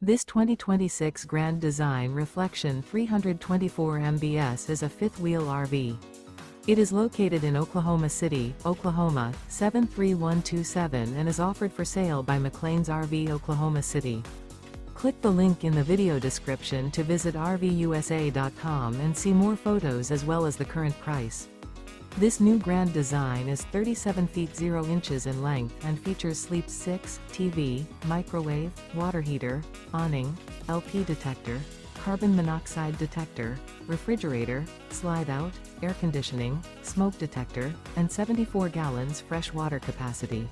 This 2026 Grand Design Reflection 324 mbs is a fifth-wheel RV. It is located in Oklahoma City, Oklahoma, 73127 and is offered for sale by McClain's RV Oklahoma City. Click the link in the video description to visit RVUSA.com and see more photos as well as the current price. This new Grand Design is 37 feet 0 inches in length and features Sleep 6, TV, microwave, water heater, awning, LP detector, carbon monoxide detector, refrigerator, slide-out, air conditioning, smoke detector, and 74 gallons fresh water capacity.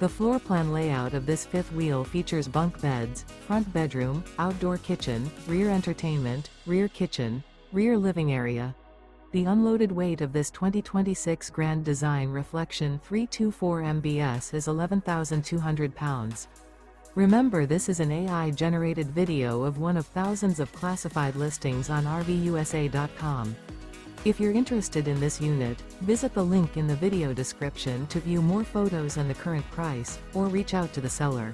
The floor plan layout of this fifth wheel features bunk beds, front bedroom, outdoor kitchen, rear entertainment, rear kitchen, rear living area. The unloaded weight of this 2026 Grand Design Reflection 324 mbs is 11,200 pounds. Remember, this is an AI-generated video of one of thousands of classified listings on RVUSA.com. If you're interested in this unit, visit the link in the video description to view more photos and the current price, or reach out to the seller.